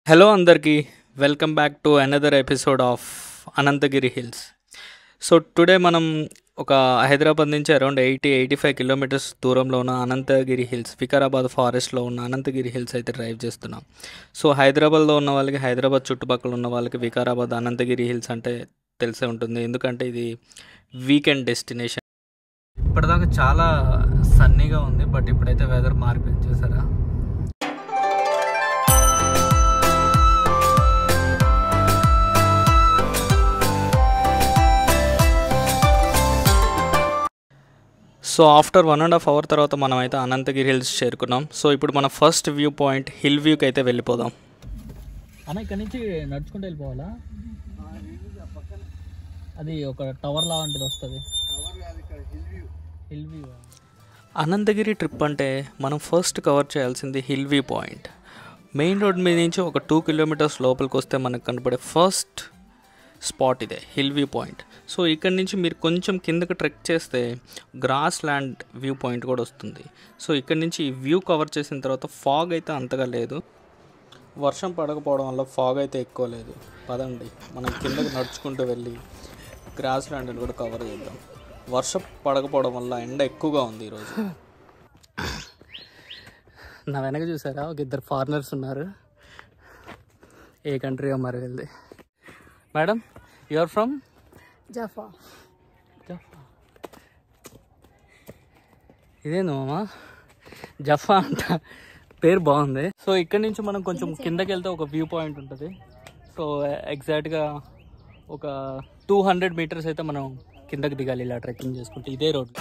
Hello అందరికీ welcome back to another episode of Anantagiri hills. So today మనం ఒక హైదరాబాద్ నుంచి అరౌండ్ 85 కిలోమీటర్స్ దూరంలో ఉన్న అనంతగిరి హిల్స్, వికారాబాద్ ఫారెస్ట్లో ఉన్న అనంతగిరి హిల్స్ అయితే డ్రైవ్ చేస్తున్నాం. సో హైదరాబాద్లో ఉన్న వాళ్ళకి, హైదరాబాద్ చుట్టుపక్కల ఉన్న వాళ్ళకి వికారాబాద్ అనంతగిరి హిల్స్ అంటే తెలిసే ఉంటుంది, ఎందుకంటే ఇది వీకెండ్ డెస్టినేషన్. ఇప్పటిదాకా చాలా సన్నీగా ఉంది, బట్ ఇప్పుడైతే వెదర్ మారిపోయింది చూసారా. సో ఆఫ్టర్ 1.5 hours తర్వాత మనం అయితే అనంతగిరి హిల్స్ చేరుకున్నాం. సో ఇప్పుడు మన ఫస్ట్ వ్యూ పాయింట్ హిల్ వ్యూకి అయితే వెళ్ళిపోదాం. అన్న ఇక్కడ నుంచి నడుచుకుంటూ వెళ్ళిపోవాలా? అది ఒక టవర్ లాంటిది వస్తుంది. Hill view. అనంతగిరి ట్రిప్ అంటే మనం ఫస్ట్ కవర్ చేయాల్సింది hill view point. Main road మీద నుంచి ఒక 2 kilometers లోపలికి వస్తే మనకు కనపడే ఫస్ట్ స్పాట్ ఇదే, హిల్ వ్యూ పాయింట్. సో ఇక్కడ నుంచి మీరు కొంచెం కిందకి ట్రెక్ చేస్తే గ్రాస్ ల్యాండ్ వ్యూ పాయింట్ కూడా వస్తుంది. సో ఇక్కడ నుంచి ఈ వ్యూ కవర్ చేసిన తర్వాత ఫాగ్ అయితే అంతగా లేదు, వర్షం పడకపోవడం వల్ల ఫాగ్ అయితే ఎక్కువ లేదు. పదండి మనం కిందకి నడుచుకుంటూ వెళ్ళి గ్రాస్ ల్యాండ్ని కూడా కవర్ చేద్దాం. వర్షం పడకపోవడం వల్ల ఎండ ఎక్కువగా ఉంది ఈరోజు. నా వెనక చూసారా, ఒక ఇద్దరు ఫారినర్స్ ఉన్నారు. ఏ కంట్రీగా మరి వెళ్ళి. Madam, you are from Jaffa. ఇదేంది మామా, జఫా అంట, పేరు బాగుంది. సో ఇక్కడ నుంచి మనం కొంచెం కిందకి వెళ్తే ఒక వ్యూ పాయింట్ ఉంటుంది. సో ఎగ్జాక్ట్గా ఒక 200 meters అయితే మనం కిందకి దిగాలి ఇలా ట్రెక్కింగ్ చేసుకుంటే, ఇదే రోడ్.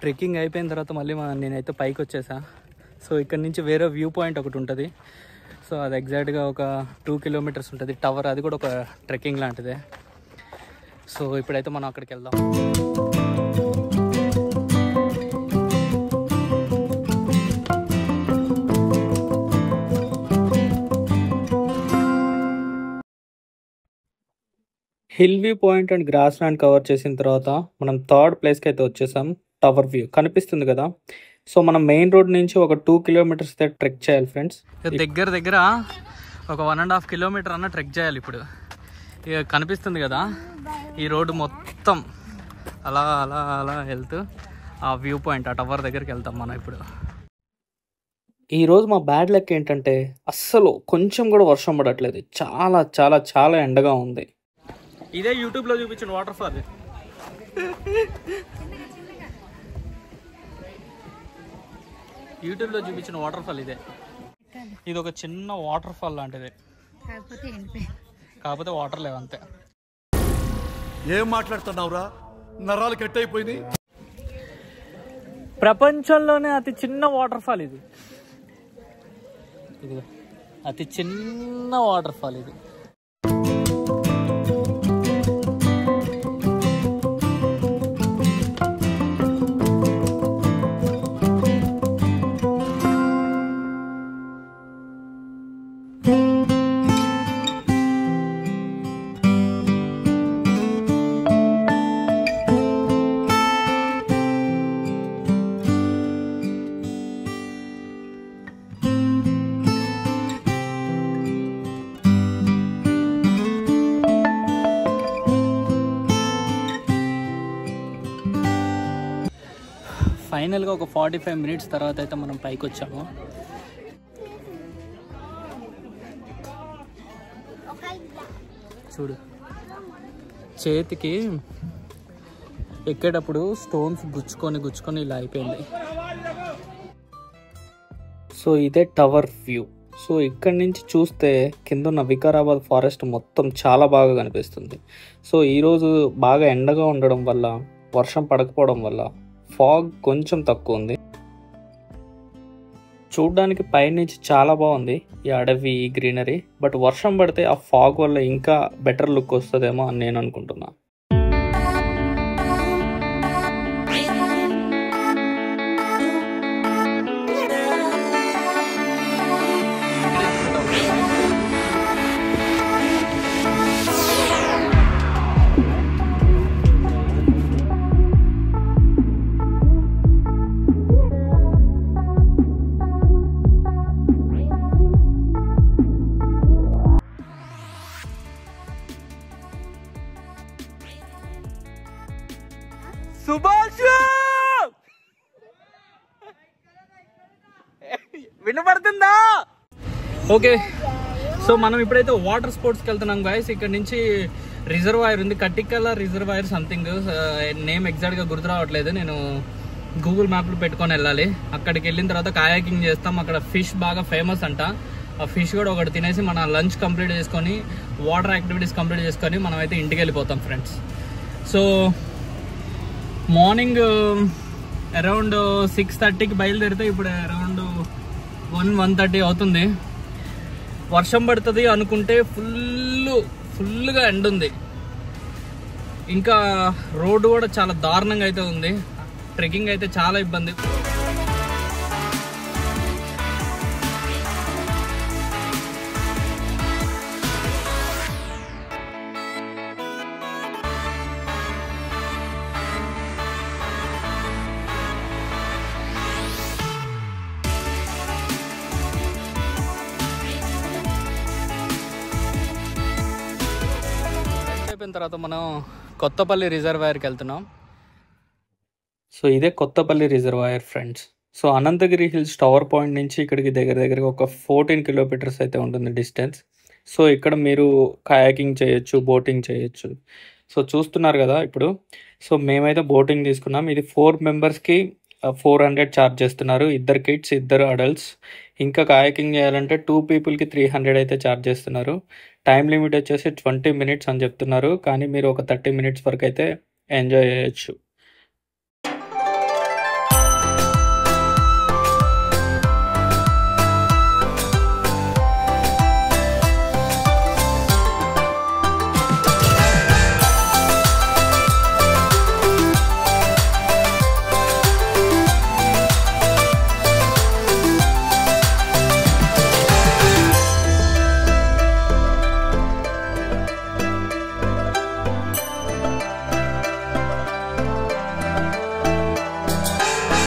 ట్రెక్కింగ్ అయిపోయిన తర్వాత మళ్ళీ నేనైతే పైకి వచ్చేసా. సో ఇక్కడ నుంచి వేరే వ్యూ పాయింట్ ఒకటి ఉంటుంది. సో అది ఎగ్జాక్ట్గా ఒక 2 kilometers ఉంటుంది టవర్, అది కూడా ఒక ట్రెక్కింగ్ లాంటిదే. సో ఇప్పుడైతే మనం అక్కడికి వెళ్దాం. Hill view point and grassland cover చేసిన తర్వాత మనం థర్డ్ ప్లేస్కి అయితే వచ్చేసాం. టవర్ వ్యూ కనిపిస్తుంది కదా. సో మనం మెయిన్ రోడ్ నుంచి ఒక 2 kilometers అయితే ట్రెక్ చేయాలి ఫ్రెండ్స్. దగ్గర ఒక 1.5 kilometers అన్న ట్రెక్ చేయాలి. ఇప్పుడు ఇక కనిపిస్తుంది కదా ఈ రోడ్డు మొత్తం అలా అలా అలా వెళ్తూ ఆ వ్యూ పాయింట్, ఆ టవర్ దగ్గరికి వెళ్తాం మనం ఇప్పుడు. ఈరోజు మా బ్యాడ్ లక్ ఏంటంటే అస్సలు కొంచెం కూడా వర్షం పడట్లేదు, చాలా చాలా చాలా ఎండగా ఉంది. ఇదే యూట్యూబ్లో చూపించిన వాటర్ ఫాల్. యూట్యూబ్లో చూపించిన వాటర్ ఫాల్ ఇదే. ఇది ఒక చిన్న వాటర్ ఫాల్ లాంటిది, కాకపోతే వాటర్ లేవు అంతే. ఏం మాట్లాడుతున్నావురా, నరాలు కట్ అయిపోయినాయి. ప్రపంచంలోనే అతి చిన్న వాటర్ ఫాల్ ఇది. ఇది అతి చిన్న వాటర్ ఫాల్ ఇది. ఫైనల్గా ఒక 45 minutes తర్వాత అయితే మనం పైకి వచ్చాము. చూడు, చేతికి ఎక్కేటప్పుడు స్టోన్స్ గుచ్చుకొని ఇలా అయిపోయింది. సో ఇదే టవర్ వ్యూ. సో ఇక్కడ నుంచి చూస్తే కింద ఉన్న వికారాబాద్ ఫారెస్ట్ మొత్తం చాలా బాగా కనిపిస్తుంది. సో ఈరోజు బాగా ఎండగా ఉండడం వల్ల, వర్షం పడకపోవడం వల్ల ఫాగ్ కొంచెం తక్కువ ఉంది. చూడడానికి పైనుంచి చాలా బాగుంది ఈ అడవి, ఈ గ్రీనరీ. బట్ వర్షం పడితే ఆ ఫాగ్ వల్ల ఇంకా బెటర్ లుక్ వస్తుందేమో అని నేను అనుకుంటున్నా. ఓకే, సో మనం ఇప్పుడైతే వాటర్ స్పోర్ట్స్కి వెళ్తున్నాం గాయస్. ఇక్కడ నుంచి రిజర్వాయర్ ఉంది, కట్టికల రిజర్వాయర్ సంథింగ్, నేమ్ ఎగ్జాక్ట్గా గుర్తు రావట్లేదు. నేను గూగుల్ మ్యాప్లో పెట్టుకొని వెళ్ళాలి. అక్కడికి వెళ్ళిన తర్వాత కాయాకింగ్ చేస్తాం. అక్కడ ఫిష్ బాగా ఫేమస్ అంట. ఆ ఫిష్ కూడా ఒకటి తినేసి మన లంచ్ కంప్లీట్ చేసుకొని వాటర్ యాక్టివిటీస్ కంప్లీట్ చేసుకొని మనం అయితే ఇంటికి వెళ్ళిపోతాం ఫ్రెండ్స్. సో మార్నింగ్ అరౌండ్ 6:30కి బయలుదేరితే ఇప్పుడు అరౌండ్ 1:30 అవుతుంది. వర్షం పడుతుంది అనుకుంటే ఫుల్గా ఎండ ఉంది. ఇంకా రోడ్డు కూడా చాలా దారుణంగా అయితే ఉంది. ట్రెక్కింగ్ అయితే చాలా ఇబ్బంది. అయిపోయిన తర్వాత మనం కొత్తపల్లి రిజర్వాయర్కి వెళ్తున్నాం. సో ఇదే Kothapalli reservoir friends. So Anantagiri hills tower point నుంచి ఇక్కడికి దగ్గర ఒక 14 కిలోమీటర్స్ అయితే ఉంటుంది డిస్టెన్స్. సో ఇక్కడ మీరు కయాకింగ్ చేయొచ్చు, బోటింగ్ చేయొచ్చు. సో చూస్తున్నారు కదా ఇప్పుడు. సో మేమైతే బోటింగ్ తీసుకున్నాం. ఇది 4 మెంబర్స్కి 400 ఛార్జ్ చేస్తున్నారు. 2 కిడ్స్ 2 అడల్ట్స్. ఇంకా కయాకింగ్ చేయాలంటే 2 పీపుల్కి 300 అయితే ఛార్జ్ చేస్తున్నారు. టైం లిమిట్ వచ్చేసి 20 minutes అని చెప్తున్నారు. కానీ మీరు ఒక 30 minutes వరకు అయితే ఎంజాయ్ చేయొచ్చు.